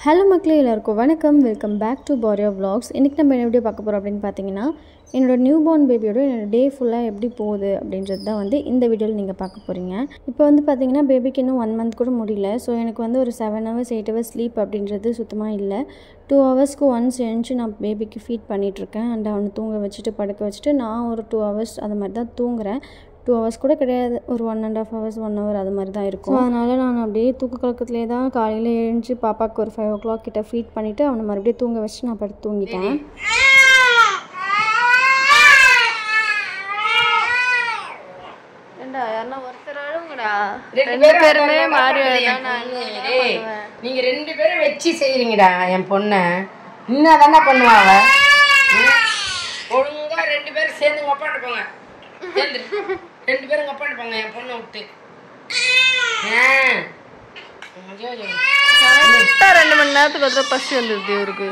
Hello மக்களே, எல்லாருக்கும் வணக்கம். Welcome back to Bharia vlogs. இன்றைக்கி நம்ம என்ன வீடியோ பார்க்க போகிறோம் அப்படின்னு பார்த்தீங்கன்னா, என்னோடய நியூ பார்ன் பேபியோட என்னோடய டே ஃபுல்லாக எப்படி போகுது அப்படின்றது தான் இந்த வீடியோவில் நீங்கள் பார்க்க போகிறீங்க. இப்போ பார்த்தீங்கன்னா பேபிக்கு இன்னும் 1 month கூட முடியல. ஸோ எனக்கு ஒரு 7 hours 8 hours ஸ்லீப் அப்படின்றது சுத்தமாக இல்லை. 2 hours ஒன்ஸ் எழுந்துச்சு நான் பேபிக்கு ஃபீட் பண்ணிகிட்ருக்கேன். அண்ட் அவனை தூங்க வச்சுட்டு படுக்க வச்சுட்டு நான் ஒரு 2 hours அது மாதிரி தான் தூங்குறேன். 2 hours கூட கிடையாது, ஒரு 1.5 hours 1 hour அது மாதிரி தான் இருக்கும். அதனால் நான் அப்படியே தூக்க கலக்கத்துலேயே தான் காலையில் எழுந்துச்சு பாப்பாவுக்கு ஒரு 5 o'clock கிட்ட ஃபீட் பண்ணிவிட்டு அவனை மறுபடியும் தூங்க வச்சு நான் படுத்து தூங்கிட்டேன். நீங்க 2 பேரும் வச்சு செய்யறீங்கடா என் பொண்ணை. இன்னும் தானே பண்ணுவாங்க. ஒழுங்கா 2 பேரும் சேர்ந்து ஒப்பாண்டு போங்க. 2 பேரும் ஒப்பாண்டு போங்க என் பொண்ணை விட்டு. 2 மணி நேரத்துக்கு வந்து பசி வந்துருது இவருக்கு.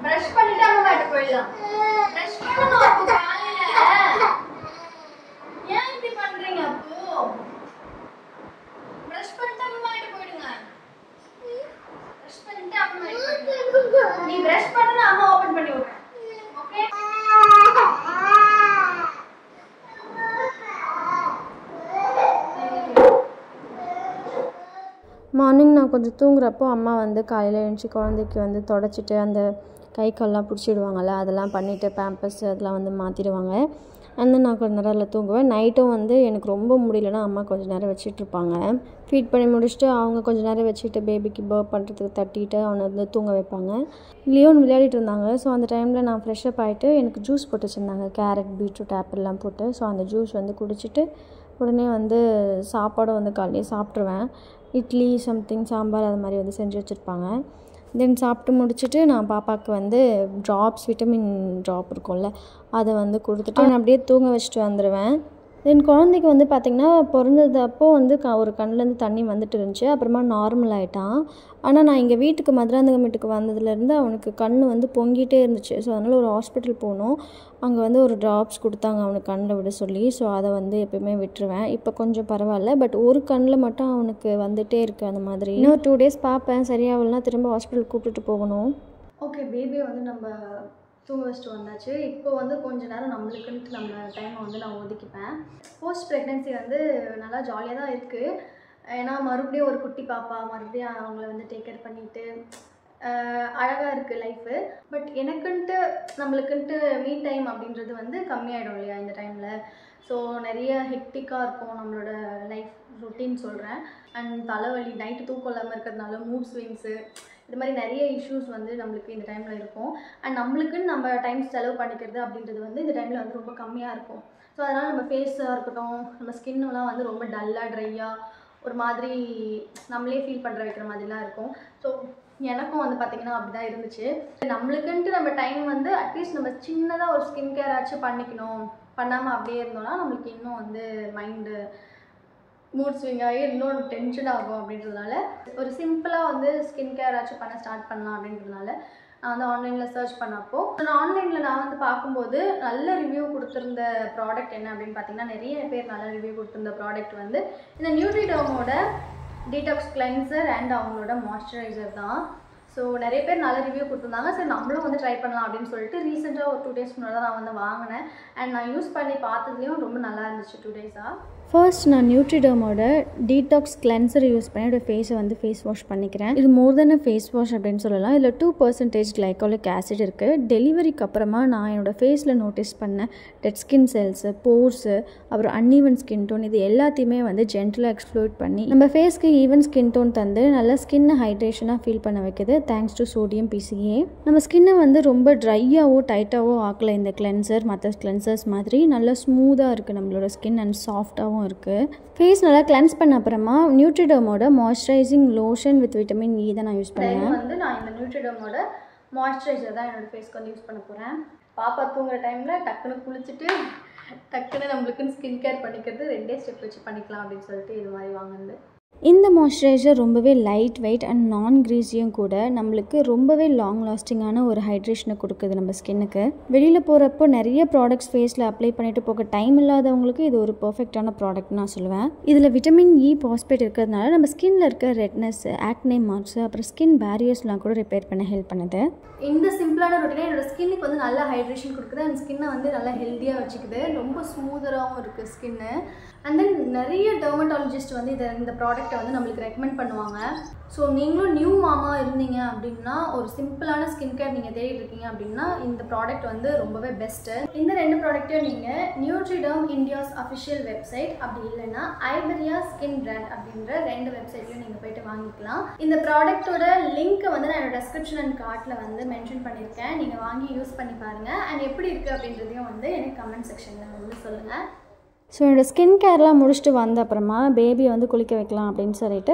பிரஷ் பண்ணிட்டு அம்மா கிட்ட போயிடலாம். பிரஷ் பண்ணனும் அப்போ காலையில. ஏன் இப்படி பண்றீங்க அப்போ? பிரஷ் பண்ணிட்டு அம்மா கிட்ட போயிடுங்க. பிரஷ் பண்ணிட்டு அம்மா கிட்ட போயிடுங்க. நீ பிரஷ் பண்ணா அம்மா ஓபன் பண்ணி விடுறேன். ஓகே? மார்னிங் நான் கொஞ்சம் தூங்குறப்போ அம்மா காலையில் எழுந்துச்சி குழந்தைக்கு தொடச்சிட்டு அந்த கை கால்லாம் பிடிச்சிடுவாங்கள்ல, அதெல்லாம் பண்ணிவிட்டு பேம்பர்ஸ் அதெல்லாம் மாற்றிடுவாங்க. அந்த நான் கொஞ்சம் நேரம் அதில் தூங்குவேன். நைட்டும் எனக்கு ரொம்ப முடியலன்னா அம்மா கொஞ்சம் நேரம் வச்சிட்ருப்பாங்க. ஃபீட் பண்ணி முடிச்சுட்டு அவங்க கொஞ்சம் நேரம் வச்சுட்டு பேபிக்கு பர்ப் பண்ணுறதுக்கு தட்டிட்டு அவனை தூங்க வைப்பாங்க. லியோன் விளையாடிட்டு இருந்தாங்க. ஸோ அந்த டைமில் நான் ஃப்ரெஷ்அப் ஆகிட்டு எனக்கு ஜூஸ் போட்டு வச்சுருந்தாங்க, கேரட் பீட்ரூட் ஆப்பிள்லாம் போட்டு. ஸோ அந்த ஜூஸ் குடிச்சிட்டு உடனே சாப்பாடும் காலையிலே சாப்பிட்ருவேன். இட்லி சம்திங் சாம்பார் அது மாதிரி செஞ்சு வச்சுருப்பாங்க. தென் சாப்பிட்டு முடிச்சுட்டு நான் பாப்பாவுக்கு ட்ராப்ஸ் விட்டமின் ட்ராப் இருக்கும்ல அதை கொடுத்துட்டு நான் அப்படியே தூங்க வச்சுட்டு வந்துடுவேன். தென் குழந்தைக்கு பார்த்திங்கன்னா பிறந்தது அப்போது ஒரு கண்ணிலேருந்து தண்ணி வந்துட்டு இருந்துச்சு. அப்புறமா நார்மல் ஆகிட்டான். ஆனால் நான் இங்கே வீட்டுக்கு மதுராந்தகம் வீட்டுக்கு வந்ததுலேருந்து அவனுக்கு கண் பொங்கிட்டே இருந்துச்சு. ஸோ அதனால் ஒரு ஹாஸ்பிட்டல் போனோம். அங்கே ஒரு ட்ராப்ஸ் கொடுத்தாங்க அவனுக்கு கண்ணில் விட சொல்லி. ஸோ அதை எப்பயுமே விட்டுருவேன். இப்போ கொஞ்சம் பரவாயில்ல, பட் ஒரு கண்ணில் மட்டும் அவனுக்கு வந்துகிட்டே இருக்குது அந்த மாதிரி. இன்னும் 2 days பார்ப்பேன், சரியாகலன்னா திரும்ப ஹாஸ்பிட்டல் கூப்பிட்டுட்டு போகணும். ஓகே, பேபியை நம்ம தூங்க வச்சுட்டு வந்தாச்சு. இப்போ கொஞ்ச நேரம் நம்மளுக்குன்ட்டு நம்ம டைமை நான் ஒதுக்கிப்பேன். போஸ்ட் ப்ரெக்னென்சி நல்லா ஜாலியாக தான் இருக்குது. ஏன்னா மறுபடியும் ஒரு குட்டி பாப்பா, மறுபடியும் அவங்கள டேக் கேர் பண்ணிவிட்டு அழகாக இருக்குது லைஃபு. பட் எனக்குன்ட்டு நம்மளுக்குன்ட்டு மீ டைம் அப்படின்றது கம்மியாயிடும் இல்லையா இந்த டைமில். ஸோ நிறைய ஹெக்டிக்காக இருக்கும் நம்மளோட லைஃப் ரொட்டீன் சொல்கிறேன். அண்ட் தலைவலி, நைட்டு தூக்கம் இல்லாமல் இருக்கிறதுனால மூட் ஸ்விங்ஸு, இது மாதிரி நிறைய இஷ்யூஸ் நம்மளுக்கு இந்த டைமில் இருக்கும். அண்ட் நம்மளுக்குன்னு நம்ம டைம் செலவு பண்ணிக்கிறது அப்படின்றது இந்த டைமில் ரொம்ப கம்மியாக இருக்கும். ஸோ அதனால் நம்ம ஃபேஸாக இருக்கட்டும், நம்ம ஸ்கின்னுலாம் ரொம்ப டல்லாக ட்ரையாக ஒரு மாதிரி நம்மளே ஃபீல் பண்ணுற வைக்கிற மாதிரிலாம் இருக்கும். ஸோ எனக்கும் பார்த்திங்கன்னா அப்படி தான் இருந்துச்சு. நம்மளுக்குன்ட்டு நம்ம டைம் அட்லீஸ்ட் நம்ம சின்னதாக ஒரு ஸ்கின் கேர் ஆச்சும் பண்ணிக்கணும். பண்ணாமல் அப்படியே இருந்தோம்னா நம்மளுக்கு இன்னும் மைண்டு மூட் ஸ்விங் ஆகி இன்னொன்று டென்ஷன் ஆகும். அப்படின்றதுனால ஒரு சிம்பிளாக ஸ்கின் கேர் ஆச்சும் பண்ண ஸ்டார்ட் பண்ணலாம் அப்படின்றதுனால நான் ஆன்லைனில் சர்ச் பண்ணப்போ நான் ஆன்லைனில் நான் பார்க்கும்போது நல்ல ரிவ்யூ கொடுத்துருந்த ப்ராடக்ட் என்ன அப்படின்னு பார்த்தீங்கன்னா, நிறைய பேர் நல்ல ரிவ்யூ கொடுத்துருந்த ப்ராடக்ட் இந்த நியூட்ரிடர்மோட டீடாக்ஸ் கிளென்சர் அண்ட் அவங்களோட மாய்ஸ்சரைசர் தான். ஸோ நிறைய பேர் நல்ல ரிவ்யூ கொடுத்துருந்தாங்க. சரி நம்மளும் ட்ரை பண்ணலாம் அப்படின்னு சொல்லிட்டு ரீசெண்டாக ஒரு 2 days முன்னாடி தான் நான் வாங்கினேன். அண்ட் நான் யூஸ் பண்ணி பார்த்ததுலேயும் ரொம்ப நல்லா இருந்துச்சு 2 days-ஆக. ஃபர்ஸ்ட் நான் நியூட்ரிடர்மோட டீடாக்ஸ் கிளென்சர் யூஸ் பண்ணி என்னோடய ஃபேஸை ஃபேஸ் வாஷ் பண்ணிக்கிறேன். இது மோர் தென் ஃபேஸ் வாஷ் அப்படின்னு சொல்லலாம். இதில் 2% கிளைகாலிக் ஆசிட் இருக்குது. டெலிவரிக்கு அப்புறமா நான் என்னோடய ஃபேஸில் நோட்டீஸ் பண்ண டெட் ஸ்கின் செல்ஸு, போர்ஸு, அப்புறம் அன்ஈவன் ஸ்கின் டோன், இது எல்லாத்தையுமே ஜென்டலாக எக்ஸ்ப்ளோர் பண்ணி நம்ம ஃபேஸ்க்கு ஈவன் ஸ்கின் டோன் தந்து நல்லா ஸ்கின்னை ஹைட்ரேஷனாக ஃபீல் பண்ண வைக்குது. Thanks to sodium PCA. நம்ம ஸ்கின்னை ரொம்ப ட்ரையாகவோ டைட்டாகவோ ஆக்கலை இந்த கிளென்சர். மற்ற கிளென்சர்ஸ் மாதிரி நல்லா ஸ்மூத்தாக இருக்குது நம்மளோட ஸ்கின் அண்ட் சாஃப்டாகவும் இருக்குது. ஃபேஸ் நல்லா கிளென்ஸ் பண்ண அப்புறமா நியூட்ரிடர்மோட moisturising lotion with vitamin E தான் நான் யூஸ் பண்ணுவேன். நான் இந்த நியூட்ரிடர்மோட மாய்ஸ்சரைசர் தான் என்னோடய ஃபேஸ்க்கு யூஸ் பண்ண போகிறேன். பாப்பா தூங்குற டைமில் டக்குன்னு குளிச்சுட்டு டக்குன்னு நம்மளுக்குன்னு ஸ்கின் கேர் பண்ணிக்கிறது 2 ஸ்டெப் வச்சு பண்ணிக்கலாம் அப்படின்னு சொல்லிட்டு இது மாதிரி வாங்குது. இந்த மாய்ஸ்சரைசர் ரொம்பவே லைட் வெயிட் அண்ட் நான் கிரீஸியும் கூட நம்மளுக்கு ரொம்பவே லாங் லாஸ்டிங்கான ஒரு ஹைட்ரேஷனை கொடுக்குது நம்ம ஸ்கின்னுக்கு. வெளியில் போகிறப்போ நிறைய ப்ராடக்ட்ஸ் ஃபேஸில் அப்ளை பண்ணிட்டு போக டைம் இல்லாதவங்களுக்கு இது ஒரு பர்ஃபெக்டான ப்ராடக்ட் நான் சொல்லுவேன். இதில் விட்டமின் இ பாஸ்பேட் இருக்கிறதுனால நம்ம ஸ்கின்னில் இருக்க ரெட்னஸ், ஆக்னே மார்க்ஸ், அப்புறம் ஸ்கின் பேரியர்ஸ்லாம் கூட ரிப்பேர் பண்ண ஹெல்ப் பண்ணுது. இந்த சிம்பிளான ரொட்டீனை என்னோடய ஸ்கின்னுக்கு வந்து நல்லா ஹைட்ரேஷன் கொடுக்குது அண்ட் ஸ்கின்னை வந்து நல்லா ஹெல்த்தியாக வச்சுக்குது. ரொம்ப ஸ்மூதராகவும் இருக்குது ஸ்கின்னு. அண்ட் தென் நிறைய டெர்மட்டாலஜிஸ்ட் வந்து இந்த ப்ராடக்ட்டை வந்து நம்மளுக்கு ரெக்கமெண்ட் பண்ணுவாங்க. ஸோ நீங்களும் நியூ மாமா இருந்தீங்க அப்படின்னா, ஒரு சிம்பிளான ஸ்கின் கேர் நீங்கள் தேடிட்டு இருக்கீங்க அப்படின்னா இந்த ப்ராடக்ட் வந்து ரொம்பவே பெஸ்ட்டு. இந்த 2 ப்ராடக்ட்டையும் நீங்கள் நியூட்ரிடர்ம் இந்தியாஸ் அஃபிஷியல் வெப்சைட், அப்படி இல்லைன்னா ஐபரியா ஸ்கின் பிராண்ட் அப்படின்ற 2 வெப்சைட்லையும் நீங்கள் போய்ட்டு வாங்கிக்கலாம். இந்த ப்ராடக்ட்டோட லிங்க்கை வந்து நான் என்னோட டிஸ்கிரிப்ஷன் அண்ட் கார்ட்டில் வந்து மென்ஷன் பண்ணியிருக்கேன். நீங்கள் வாங்கி யூஸ் பண்ணி பாருங்கள். அண்ட் எப்படி இருக்குது அப்படின்றதையும் வந்து எனக்கு கமெண்ட் செக்ஷனில் வந்து சொல்லுங்கள். ஸோ என்னோடய ஸ்கின் கேர்லாம் முடிச்சுட்டு வந்த அப்புறமா பேபியை வந்து குளிக்க வைக்கலாம் அப்படின்னு சொல்லிட்டு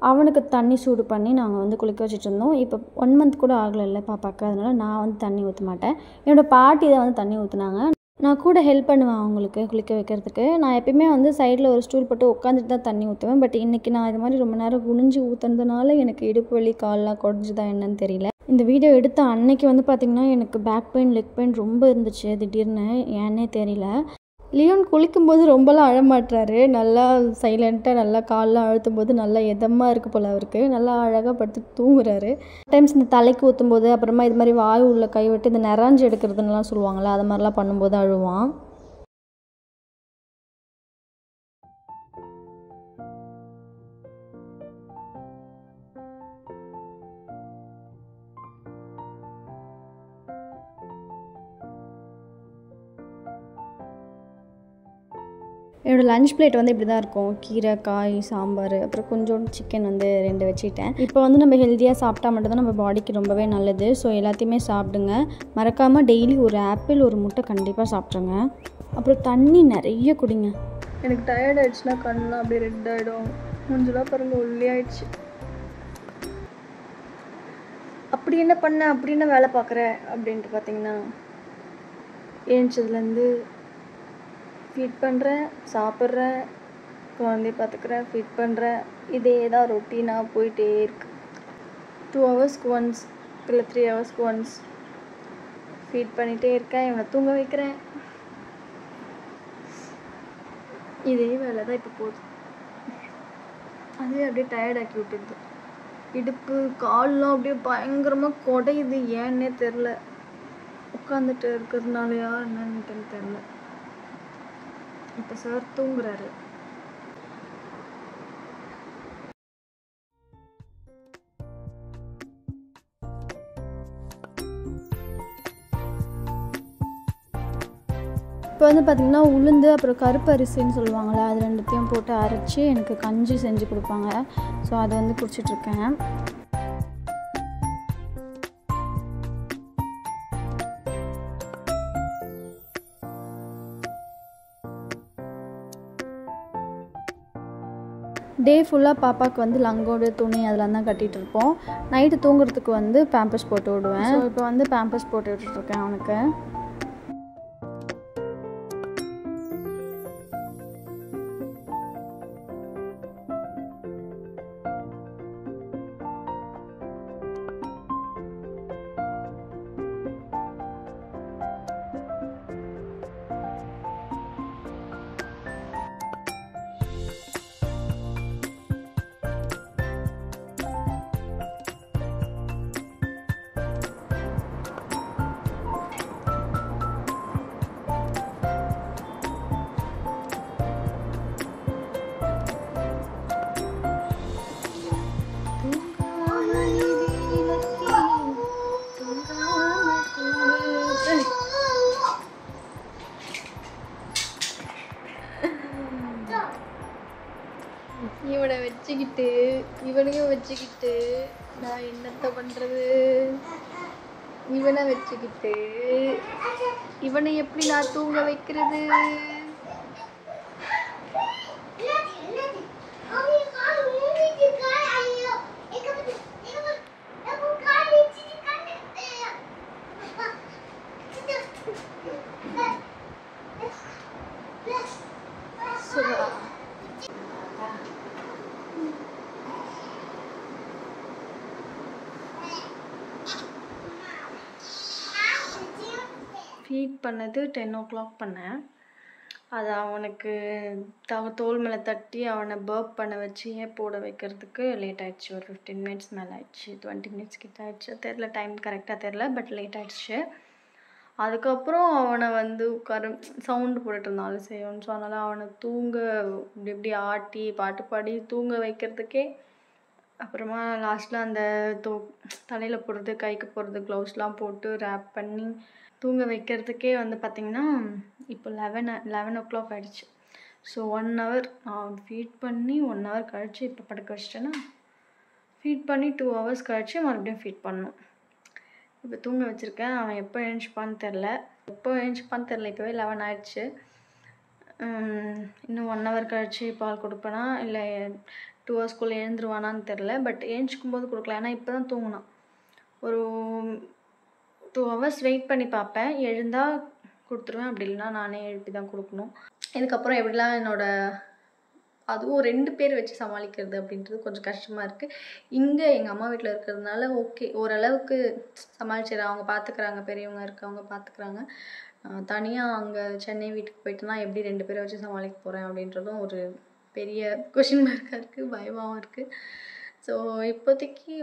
அவனுக்கு தண்ணி சூடு பண்ணி நாங்கள் வந்து குளிக்க வச்சுட்டு இருந்தோம். இப்போ 1 மந்த் கூட ஆகலை பாப்பாக்கு. அதனால் நான் வந்து தண்ணி ஊற்ற மாட்டேன். என்னோடய பாட்டி தான் வந்து தண்ணி ஊற்றுனாங்க. நான் கூட ஹெல்ப் பண்ணுவேன் அவங்களுக்கு குளிக்க வைக்கிறதுக்கு. நான் எப்பயுமே வந்து சைடில் ஒரு ஸ்டூல் போட்டு உட்காந்துட்டு தான் தண்ணி ஊற்றுவேன். பட் இன்றைக்கி நான் இது மாதிரி ரொம்ப நேரம் குனிஞ்சு ஊற்றுனதுனால எனக்கு இடுப்பு வலி, கால்லாம் குறைஞ்சிதா என்னன்னு தெரியல. இந்த வீடியோ எடுத்த அன்னைக்கு வந்து பார்த்திங்கன்னா எனக்கு பேக் பெயின், லெக் பெயின் ரொம்ப இருந்துச்சு திடீர்னு, ஏன்னே தெரியல. லியோன் குளிக்கும்போது ரொம்பலாம் அழமாட்டுறாரு. நல்லா சைலண்ட்டாக நல்லா கால்லாம் அழுத்தும் போது நல்லா இதமாக இருக்குது போல் அவருக்கு. நல்லா அழகாக படுத்து தூங்குறாரு. டைம்ஸ் இந்த தலைக்கு ஊற்றும்போது, அப்புறமா இது மாதிரி வாயு உள்ள கை விட்டு இந்த நெறாஞ்சி எடுக்கிறதுலாம் சொல்லுவாங்கள்ல, அது மாதிரிலாம் பண்ணும்போது அழுவான். என்னோடய லஞ்ச் பிளேட் வந்து இப்படி தான் இருக்கும். கீரை, காய், சாம்பார், அப்புறம் கொஞ்சோண்டு சிக்கன் வந்து 2 வச்சுட்டேன். இப்போ வந்து நம்ம ஹெல்த்தியாக சாப்பிட்டா மட்டும்தான் நம்ம பாடிக்கு ரொம்பவே நல்லது. ஸோ எல்லாத்தையுமே சாப்பிடுங்க. மறக்காமல் டெய்லி ஒரு ஆப்பிள், ஒரு முட்டை கண்டிப்பாக சாப்பிட்ருங்க. அப்புறம் தண்ணி நிறைய குடிங்க. எனக்கு டயர்ட் ஆகிடுச்சுன்னா கண்ணெலாம் அப்படியே ரெட் ஆகிடும். மூஞ்செலாம் பாருங்கள் ஒல்லி ஆகிடுச்சு. அப்படி என்ன பண்ண, அப்படி என்ன வேலை பார்க்குற அப்படின்ட்டு பார்த்தீங்கன்னா, ஏஞ்சதுலேருந்து ஃபீட் பண்ணுறேன், சாப்பிட்றேன், குழந்தைய பார்த்துக்கிறேன், ஃபீட் பண்ணுறேன். இதே தான் ரொட்டீனாக போயிட்டே இருக்கு. 2 ஹவர்ஸ்க்கு ஒன்ஸ் இல்லை 3 ஹவர்ஸ்க்கு ஒன்ஸ் ஃபீட் பண்ணிகிட்டே இருக்கேன். இவனை தூங்க வைக்கிறேன். இதே வேலை தான் இப்போ போகுது. அதுவே அப்படியே டயர்டாக்கி விட்டுடுது. இடுப்பு, கால்லாம் அப்படியே பயங்கரமாக குடையுது. ஏன்னே தெரில. உட்காந்துட்டு இருக்கிறதுனாலயா என்னன்னு தெரில. இப்போ சார் தூங்குறாரு. இப்போ வந்து பார்த்திங்கன்னா உளுந்து அப்புறம் கருப்பு அரிசின்னு சொல்லுவாங்கள்ல, அது 2த்தையும் போட்டு அரைச்சி எனக்கு கஞ்சி செஞ்சு கொடுப்பாங்க. ஸோ அதை வந்து குடிச்சிட்ருக்கேன். டே ஃபுல்லாக பாப்பாவுக்கு வந்து லங்கோடு, துணி அதெல்லாம் தான் கட்டிகிட்டு இருப்போம். நைட்டு தூங்குறதுக்கு வந்து பேம்பர்ஸ் போட்டு விடுவேன். ஸோ இப்போ வந்து பேம்பர்ஸ் போட்டு விட்டுட்ருக்கேன் அவனுக்கு. இவனையும் வச்சுக்கிட்டு நான் என்னத்த பண்ணுறது? இவனை வச்சுக்கிட்டு இவனை எப்படி நான் தூங்க வைக்கிறது? ஃபீட் பண்ணது 10 o'clock பண்ணேன். அது அவனுக்கு தோல் மேலே தட்டி அவனை பர்ப் பண்ண வச்சு போட வைக்கிறதுக்கு லேட் ஆகிடுச்சு. ஒரு 15 minutes மேலே ஆயிடுச்சு, 20 minutes கிட்ட ஆயிடுச்சு. தெரில, டைம் கரெக்டாக தெரில, பட் லேட் ஆகிடுச்சு. அதுக்கப்புறம் அவனை வந்து சவுண்டு போட்டுட்டு இருந்தாலும் செய்வோம். ஸோ அதனால் அவனை தூங்க இப்படி இப்படி ஆட்டி பாட்டு பாடி தூங்க வைக்கிறதுக்கே, அப்புறமா லாஸ்ட்டில் அந்த தலையில் போடுறது, கைக்கு போடுறது, க்ளவுஸ்லாம் போட்டு ரேப் பண்ணி தூங்க வைக்கிறதுக்கே வந்து பார்த்திங்கன்னா இப்போ 11 o'clock ஆகிடுச்சு. ஸோ 1 hour நான் ஃபீட் பண்ணி 1 hour கழிச்சு இப்போ படுக்க வச்சிட்டேன்னா, ஃபீட் பண்ணி 2 hours கழிச்சு மறுபடியும் ஃபீட் பண்ணணும். இப்போ தூங்க வச்சுருக்கேன். அவன் எப்போ எழுந்திரிப்பான்னு தெரில. இப்போவே 11 ஆயிடுச்சு. இன்னும் 1 hour கழிச்சு பால் கொடுப்பேனா இல்லை 2 hours எழுந்துருவானான்னு தெரில. பட் எழுந்திரிக்கும்போது கொடுக்கலாம், ஏன்னா இப்போ தான் தூங்கினான். ஒரு 2 hours வெயிட் பண்ணி பார்ப்பேன். எழுந்தால் கொடுத்துருவேன், அப்படி இல்லைனா நானே எழுப்பி தான் கொடுக்கணும். இதுக்கப்புறம் எப்படிலாம் அதுவும் 2 பேர் வச்சு சமாளிக்கிறது அப்படின்றது கொஞ்சம் கஷ்டமாக இருக்குது. இங்கே எங்கள் அம்மா வீட்டில் இருக்கிறதுனால ஓகே, ஓரளவுக்கு சமாளிச்சிடறேன். அவங்க பார்த்துக்குறாங்க, பெரியவங்க இருக்கவங்க பார்த்துக்குறாங்க. தனியாக அங்கே சென்னை வீட்டுக்கு போயிட்டுனா எப்படி 2 பேரை வச்சு சமாளிக்க போகிறேன் அப்படின்றதும் ஒரு பெரிய கொஷின் மார்க்காக இருக்குது, பயமாகவும் இருக்குது. ஸோ இப்போதைக்கு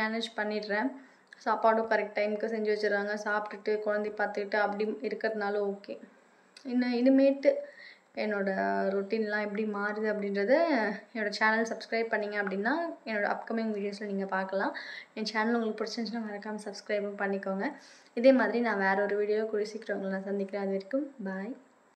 மேனேஜ் பண்ணிடுறேன். சாப்பாடும் கரெக்ட் டைமுக்கு செஞ்சு வச்சிடுறாங்க. சாப்பிட்டுட்டு குழந்தை பார்த்துக்கிட்டு அப்படி இருக்கிறதுனால ஓகே. இனிமேட்டு என்னோடய ரொட்டீன்லாம் எப்படி மாறுது அப்படின்றத என்னோடய சேனல் சப்ஸ்கிரைப் பண்ணிங்க அப்படின்னா என்னோடய அப்கமிங் வீடியோஸில் நீங்கள் பார்க்கலாம். என் சேனல் உங்களுக்கு பிடிச்சிருந்துச்சுன்னா மறக்காமல் சப்ஸ்கிரைபும் பண்ணிக்கோங்க. இதே மாதிரி நான் வேறு ஒரு வீடியோ கூடிய சீக்கிரம் உங்களை நான் சந்திக்கிறேன். அது வரைக்கும் பாய்.